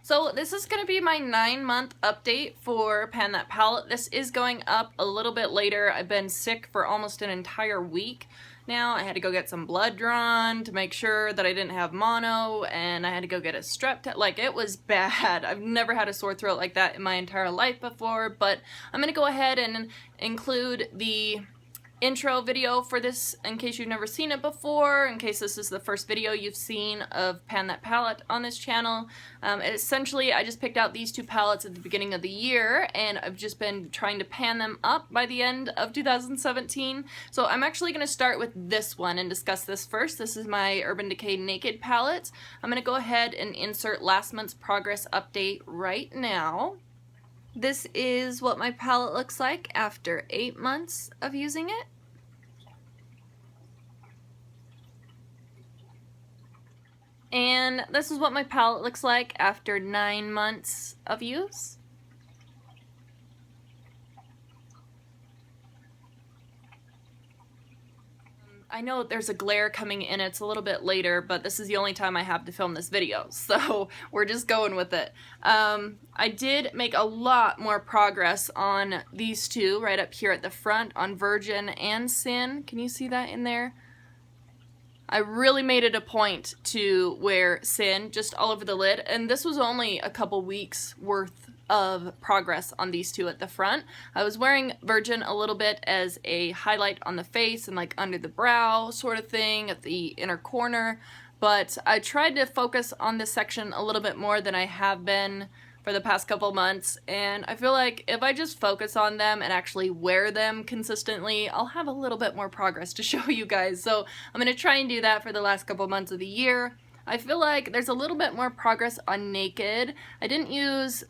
So this is going to be my 9-month update for Pan That Palette. This is going up a little bit later. I've been sick for almost an entire week now. I had to go get some blood drawn to make sure that I didn't have mono, and I had to go get a strep test. Like, it was bad. I've never had a sore throat like that in my entire life before, but I'm going to go ahead and include the intro video for this in case you've never seen it before, in case this is the first video you've seen of Pan That Palette on this channel. Essentially, I just picked out these two palettes at the beginning of the year, and I've just been trying to pan them up by the end of 2017. So I'm actually going to start with this one and discuss this first. This is my Urban Decay Naked palette. I'm going to go ahead and insert last month's progress update right now. This is what my palette looks like after 8 months of using it. And this is what my palette looks like after 9 months of use. I know there's a glare coming in, it's a little bit later, but this is the only time I have to film this video, so we're just going with it. I did make a lot more progress on these two right up here at the front, on Virgin and Sin. Can you see that in there? I really made it a point to wear Sin just all over the lid, and this was only a couple weeks worth of progress on these two at the front. I was wearing Virgin a little bit as a highlight on the face and like under the brow sort of thing at the inner corner, but I tried to focus on this section a little bit more than I have been for the past couple months, and I feel like if I just focus on them and actually wear them consistently, I'll have a little bit more progress to show you guys. So I'm going to try and do that for the last couple months of the year. I feel like there's a little bit more progress on Naked. I didn't use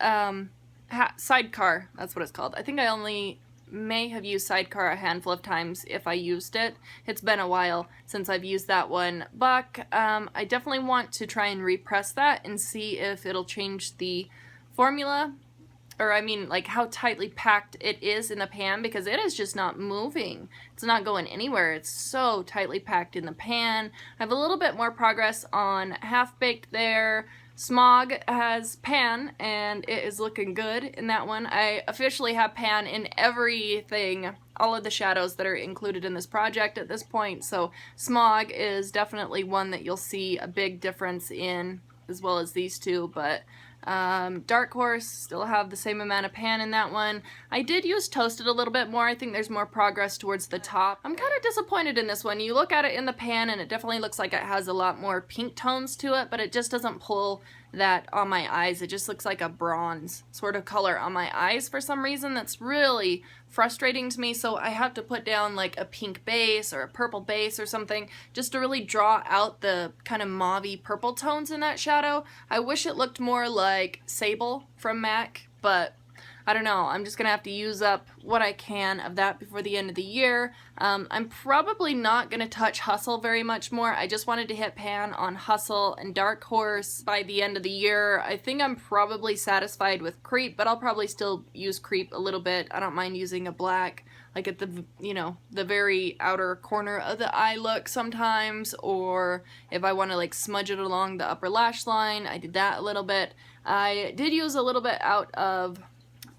Sidecar, that's what it's called. I think I only may have used Sidecar a handful of times if I used it. It's been a while since I've used that one, but I definitely want to try and repress that and see if it'll change the formula, or I mean like how tightly packed it is in the pan, because it is just not moving. It's not going anywhere. It's so tightly packed in the pan. I have a little bit more progress on Half Baked there. Smog has pan, and it is looking good in that one. I officially have pan in everything, all of the shadows that are included in this project at this point, so Smog is definitely one that you'll see a big difference in, as well as these two, but Dark Horse, still have the same amount of pan in that one. I did use Toasted a little bit more. I think there's more progress towards the top. I'm kind of disappointed in this one. You look at it in the pan and it definitely looks like it has a lot more pink tones to it, but it just doesn't pull that on my eyes. It just looks like a bronze sort of color on my eyes for some reason. That's really frustrating to me, so I have to put down like a pink base or a purple base or something just to really draw out the kind of mauve-y purple tones in that shadow. I wish it looked more like Sable from MAC, but I don't know. I'm just going to have to use up what I can of that before the end of the year. I'm probably not going to touch Hustle very much more. I just wanted to hit pan on Hustle and Dark Horse by the end of the year. I think I'm probably satisfied with Creep, but I'll probably still use Creep a little bit. I don't mind using a black, like at the, you know, the very outer corner of the eye look sometimes, or if I want to like smudge it along the upper lash line, I did that a little bit. I did use a little bit out of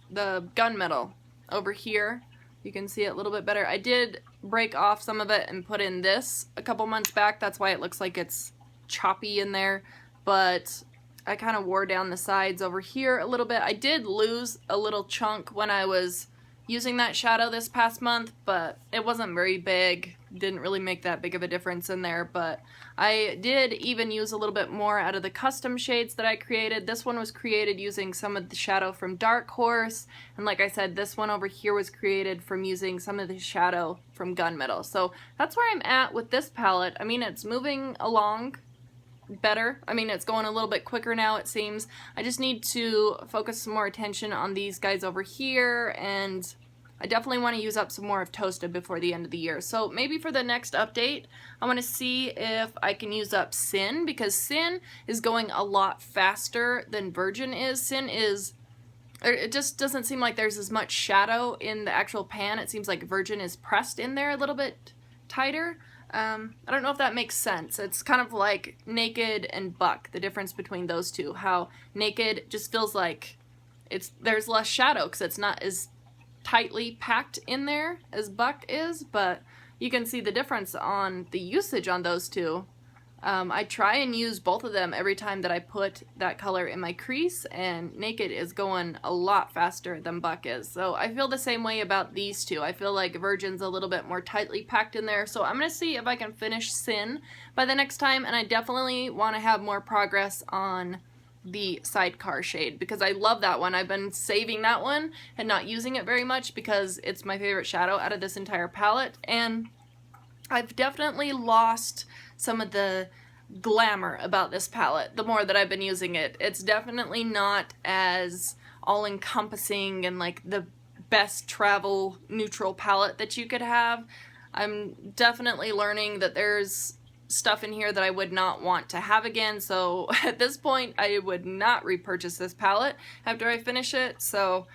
the gunmetal over here. You can see it a little bit better. I did break off some of it and put in this a couple months back. That's why it looks like it's choppy in there, but I kind of wore down the sides over here a little bit. I did lose a little chunk when I was using that shadow this past month, but it wasn't very big. Didn't really make that big of a difference in there, but I did even use a little bit more out of the custom shades that I created. This one was created using some of the shadow from Dark Horse, and like I said, this one over here was created from using some of the shadow from Gunmetal. So that's where I'm at with this palette. I mean, it's moving along better. I mean, it's going a little bit quicker now, it seems. I just need to focus some more attention on these guys over here, and I definitely want to use up some more of Toasted before the end of the year. So maybe for the next update, I want to see if I can use up Sin, because Sin is going a lot faster than Virgin is. Sin is, it just doesn't seem like there's as much shadow in the actual pan. It seems like Virgin is pressed in there a little bit tighter. I don't know if that makes sense. It's kind of like Naked and Buck, the difference between those two. How Naked just feels like there's less shadow because it's not as tightly packed in there as Buck is, but you can see the difference on the usage on those two. I try and use both of them every time that I put that color in my crease, and Naked is going a lot faster than Buck is. So I feel the same way about these two. I feel like Virgin's a little bit more tightly packed in there, so I'm going to see if I can finish Sin by the next time, and I definitely want to have more progress on the Sidecar shade because I love that one. I've been saving that one and not using it very much because it's my favorite shadow out of this entire palette, and I've definitely lost some of the glamour about this palette the more that I've been using it. It's definitely not as all-encompassing and like the best travel neutral palette that you could have. I'm definitely learning that there's stuff in here that I would not want to have again, so at this point I would not repurchase this palette after I finish it. So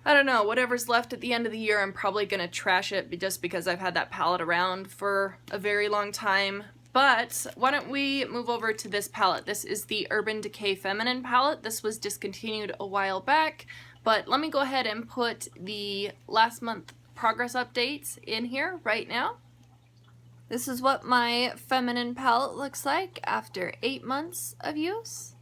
I don't know, whatever's left at the end of the year I'm probably gonna trash it just because I've had that palette around for a very long time. But why don't we move over to this palette. This is the Urban Decay Feminine palette. This was discontinued a while back, but let me go ahead and put the last month progress updates in here right now. This is what my feminine palette looks like after 8 months of use.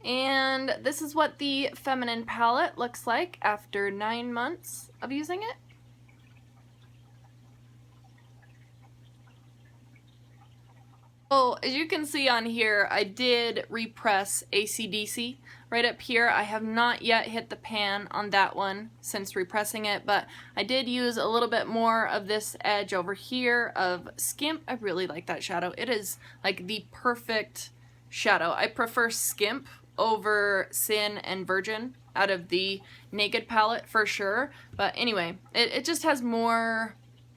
And this is what the feminine palette looks like after 9 months of using it. So as you can see on here, I did repress AC/DC right up here. I have not yet hit the pan on that one since repressing it, but I did use a little bit more of this edge over here of Skimp. I really like that shadow. It is like the perfect shadow. I prefer Skimp over Sin and Virgin out of the Naked palette for sure, but anyway, it just has more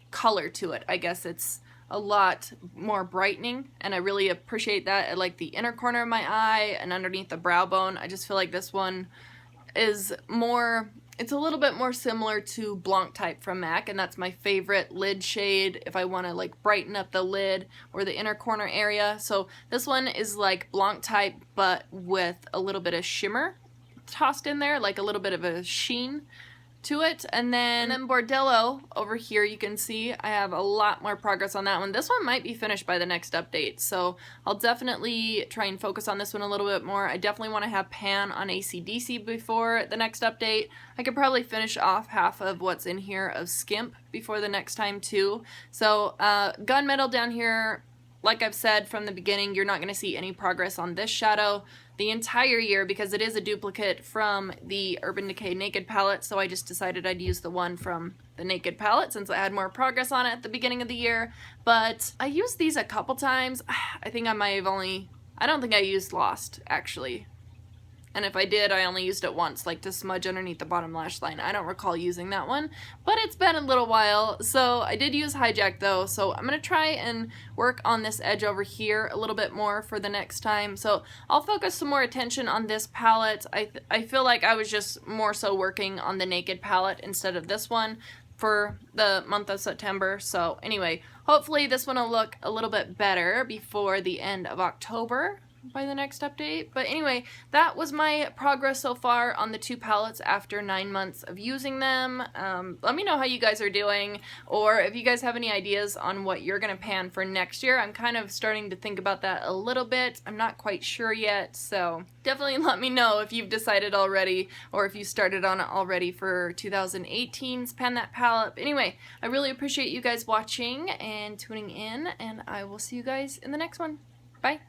color to it. I guess it's a lot more brightening, and I really appreciate that. I like the inner corner of my eye and underneath the brow bone. I just feel like this one is more, it's a little bit more similar to Blanc Type from MAC, and that's my favorite lid shade if I want to like brighten up the lid or the inner corner area. So this one is like Blanc Type but with a little bit of shimmer tossed in there, like a little bit of a sheen to it. And then Bordello over here, you can see I have a lot more progress on that one. This one might be finished by the next update, so I'll definitely try and focus on this one a little bit more. I definitely want to have pan on AC/DC before the next update. I could probably finish off half of what's in here of Skimp before the next time too. So Gunmetal down here, like I've said from the beginning, you're not going to see any progress on this shadow the entire year because it is a duplicate from the Urban Decay Naked palette, so I just decided I'd use the one from the Naked palette since I had more progress on it at the beginning of the year. But I used these a couple times. I think I might have I don't think I used Lost, actually. And if I did, I only used it once, like to smudge underneath the bottom lash line. I don't recall using that one, but it's been a little while. So I did use Hijack though, so I'm going to try and work on this edge over here a little bit more for the next time. So I'll focus some more attention on this palette. I feel like I was just more so working on the Naked palette instead of this one for the month of September. So anyway, hopefully this one will look a little bit better before the end of October by the next update. But anyway, that was my progress so far on the two palettes after 9 months of using them. Let me know how you guys are doing, or if you guys have any ideas on what you're gonna pan for next year. I'm kind of starting to think about that a little bit. I'm not quite sure yet, so definitely let me know if you've decided already, or if you started on it already for 2018's Pan That Palette. But anyway, I really appreciate you guys watching and tuning in, and I will see you guys in the next one. Bye!